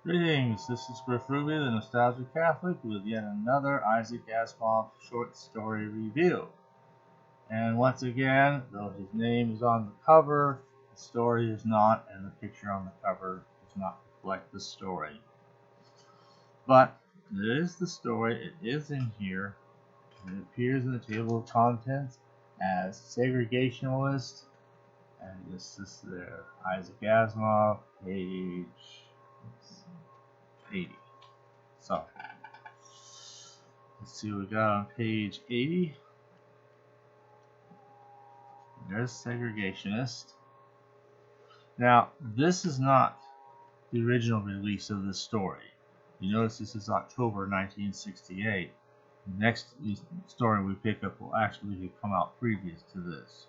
Greetings, this is Griff Ruby, the Nostalgic Catholic, with yet another Isaac Asimov short story review. And once again, though his name is on the cover, the story is not, and the picture on the cover does not reflect the story. But it is the story, it is in here, and it appears in the table of contents as Segregationist, and this is there, Isaac Asimov, page 80. So, let's see what we got on page 80. There's Segregationist. Now, this is not the original release of this story. You notice this is October 1968. The next story we pick up will actually come out previous to this.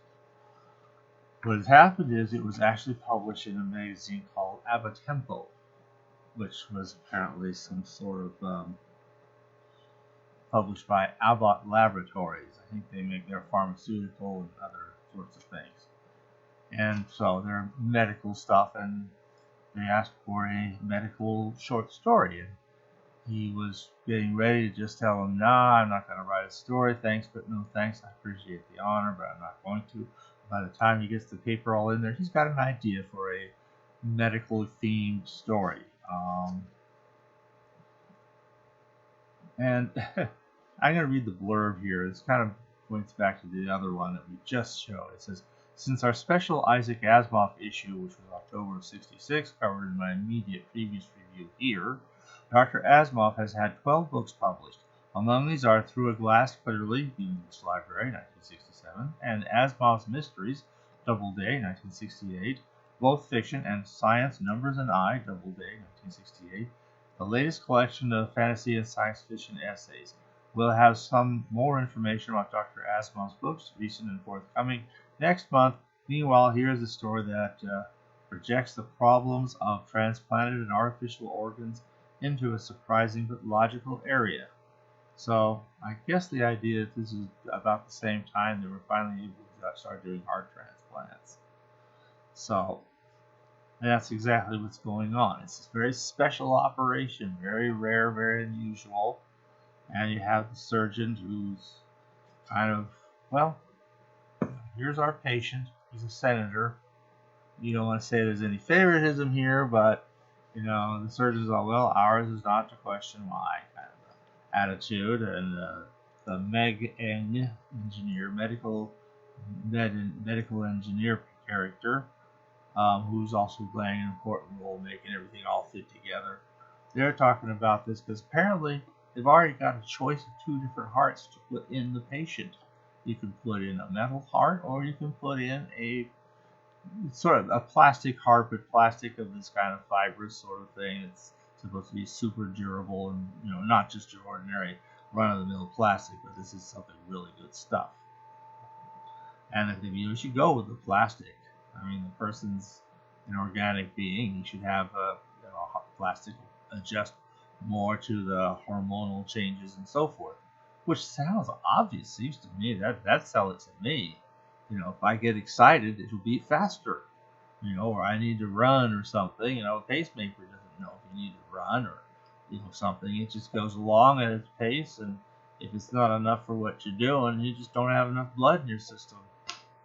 What has happened is it was actually published in a magazine called Tempo, which was apparently some sort of published by Abbott Laboratories. I think they make their pharmaceutical and other sorts of things. And so they're medical stuff, and they asked for a medical short story. And he was getting ready to just tell them, nah, I'm not going to write a story, thanks, but no thanks. I appreciate the honor, but I'm not going to. By the time he gets the paper all in there, he's got an idea for a medical themed story. And I'm going to read the blurb here. This kind of points back to the other one that we just showed. It says, since our special Isaac Asimov issue, which was October of '66, covered in my immediate previous review here, Dr. Asimov has had 12 books published. Among these are Through a Glass Clearly, The English Library, 1967, and Asimov's Mysteries, Doubleday, 1968, both fiction, and Science, Numbers, and I, Doubleday, 1968, the latest collection of fantasy and science fiction essays. We'll have some more information about Dr. Asimov's books, recent and forthcoming, next month. Meanwhile, here's a story that projects the problems of transplanted and artificial organs into a surprising but logical area. So, I guess the idea that this is about the same time that we're finally able to start doing heart transplants. So, that's exactly what's going on. It's a very special operation, very rare, very unusual. And you have the surgeon who's kind of, well, here's our patient. He's a senator. You don't want to say there's any favoritism here, but, you know, the surgeon's all, well, ours is not to question why kind of attitude. And the medical engineer character, who's also playing an important role making everything all fit together. They're talking about this because apparently they've already got a choice of two different hearts to put in the patient. You can put in a metal heart, or you can put in a sort of a plastic heart, but plastic of this kind of fibrous sort of thing. It's supposed to be super durable and, you know, not just your ordinary run-of-the-mill plastic, but this is something really good stuff. And I think you should go with the plastic. I mean, the person's an organic being. He should have plastic adjust more to the hormonal changes and so forth. Which sounds obvious. Seems to me that sell it to me. You know, if I get excited, it'll beat faster. You know, or I need to run or something. You know, a pacemaker doesn't know if you need to run or, you know, something. It just goes along at its pace, and if it's not enough for what you're doing, you just don't have enough blood in your system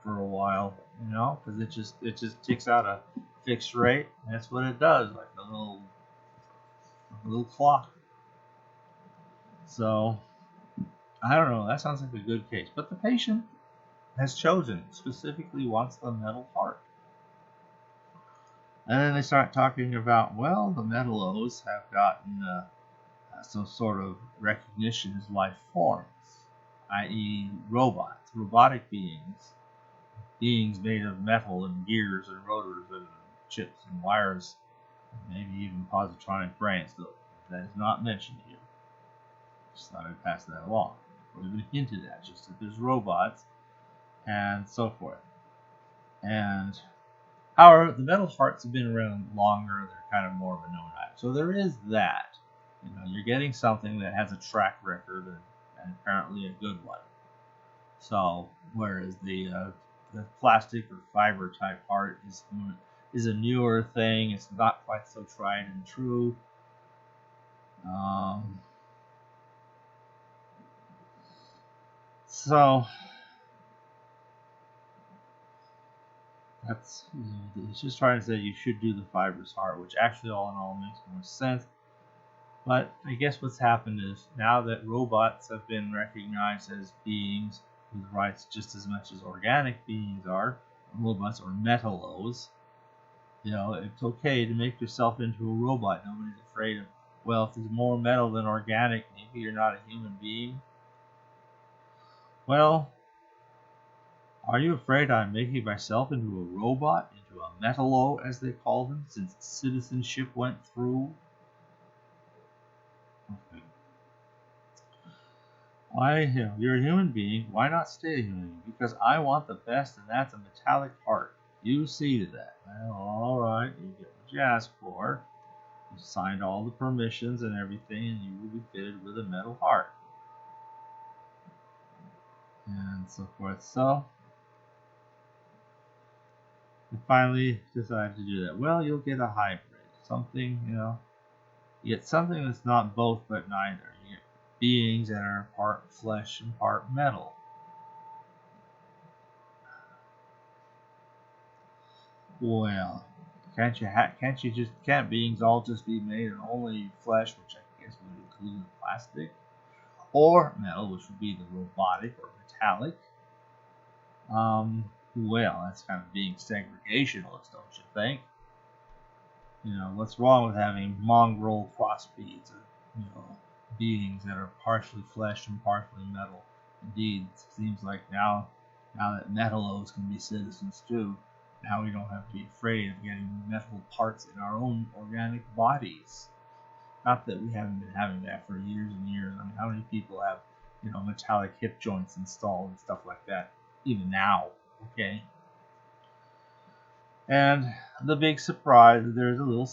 for a while, you know, because it just ticks out a fixed rate. That's what it does, like a little clock. So, I don't know. That sounds like a good case. But the patient has chosen, specifically wants the metal heart. And then they start talking about, well, the metallos have gotten some sort of recognition as life forms, i.e. robots, robotic beings made of metal and gears and rotors and chips and wires, maybe even positronic brains, though that is not mentioned here. Just thought I'd pass that along. Or even hinted at, just that there's robots and so forth. And however, the metal hearts have been around longer. They're kind of more of a known item. So there is that. You know, you're getting something that has a track record and apparently a good one. So whereas the plastic or fiber type heart is a newer thing. It's not quite so tried and true. Um, so that's, it's just trying to say you should do the fibrous heart, which actually all in all makes more sense. But I guess what's happened is now that robots have been recognized as beings with rights just as much as organic beings are, robots or metallos, it's okay to make yourself into a robot. Nobody's afraid of, well, if there's more metal than organic, maybe you're not a human being. Well, are you afraid I'm making myself into a robot, into a metallo, as they call them, since citizenship went through? Okay. Why, you're a human being. Why not stay a human being? Because I want the best, and that's a metallic heart. You see to that. Well, all right, you get what you asked for. You signed all the permissions and everything, and you will be fitted with a metal heart. And so forth. So, you finally decided to do that. Well, you'll get a hybrid. Something, you get something that's not both but neither. You get beings that are part flesh and part metal. Well, can't beings all just be made of only flesh, which I guess would include plastic, or metal, which would be the robotic or metallic? Well, that's kind of being segregationist, don't you think? What's wrong with having mongrel crossbreeds of, beings that are partially flesh and partially metal? Indeed, it seems like now that metallos can be citizens too, now we don't have to be afraid of getting metal parts in our own organic bodies. Not that we haven't been having that for years and years. I mean, how many people have, metallic hip joints installed and stuff like that, even now, okay? And the big surprise, there's a little,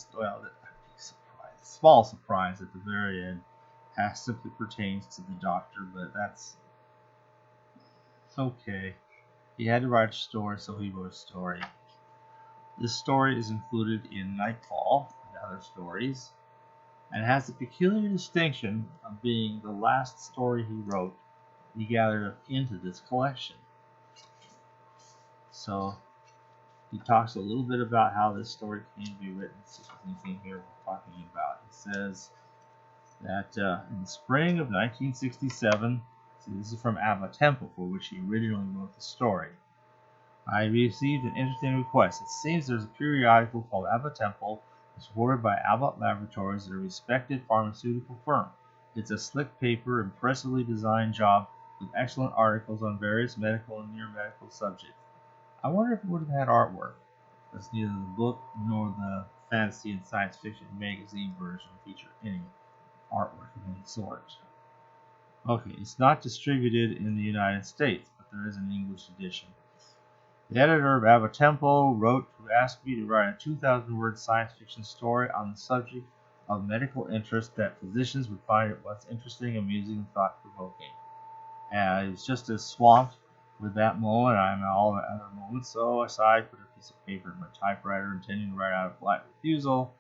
small surprise at the very end, simply pertains to the doctor, but that's okay. He had to write a story, so he wrote a story. This story is included in Nightfall and other stories, and has the peculiar distinction of being the last story he wrote he gathered into this collection. So he talks a little bit about how this story came to be written. So anything here we're talking about. He says that in the spring of 1967, this is from Abba Temple, for which he originally wrote the story. I received an interesting request. It seems there's a periodical called Abba Temple, supported by Abbott Laboratories, a respected pharmaceutical firm. It's a slick paper, impressively designed job with excellent articles on various medical and near-medical subjects. I wonder if it would have had artwork. That's neither the book nor the fantasy and science fiction magazine version feature any artwork of any sort. Okay, it's not distributed in the United States, but there is an English edition. The editor of Abba Temple wrote to ask me to write a 2,000-word science fiction story on the subject of medical interest that physicians would find it what's interesting, amusing, and thought-provoking. And I was just as swamped with that moment I'm all the other moments, so I sighed, put a piece of paper in my typewriter, intending to write out a polite refusal.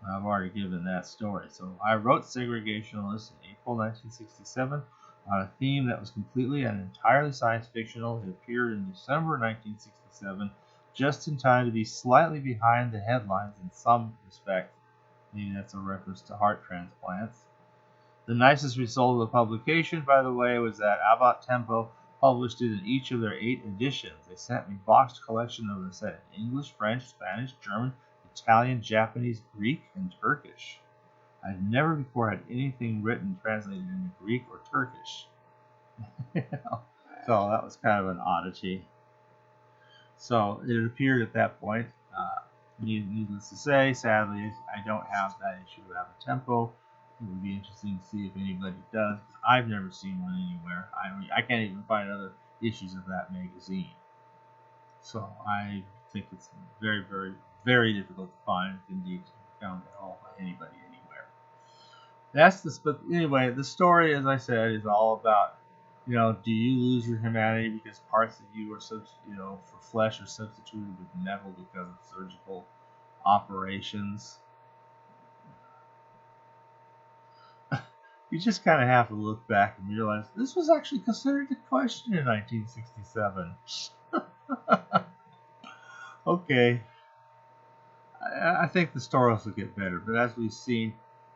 I've already given that story. So I wrote Segregationist in April 1967 on a theme that was completely and entirely science fictional. It appeared in December 1967, just in time to be slightly behind the headlines in some respect. Maybe that's a reference to heart transplants. The nicest result of the publication, by the way, was that Abbott Tempo published it in each of their 8 editions. They sent me boxed collection of the set in English, French, Spanish, German, Italian, Japanese, Greek, and Turkish. I'd never before had anything written translated into Greek or Turkish. So that was kind of an oddity. So it appeared at that point, needless to say, sadly, I don't have that issue of Abba Tempo. It would be interesting to see if anybody does. I've never seen one anywhere. I can't even find other issues of that magazine. So I think it's very, very, very difficult to find, if indeed found at all by anybody anywhere. But anyway, the story, as I said, is all about, do you lose your humanity because parts of you are, for flesh are substituted with metal because of surgical operations? You just kind of have to look back and realize this was actually considered a question in 1967. Okay, I think the stories will get better, but as we've seen,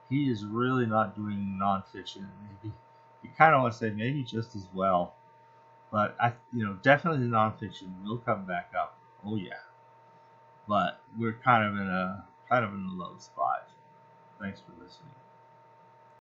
he is really not doing nonfiction. You kind of want to say maybe just as well, but definitely the nonfiction will come back up. Oh yeah, but we're kind of in a low spot. Thanks for listening.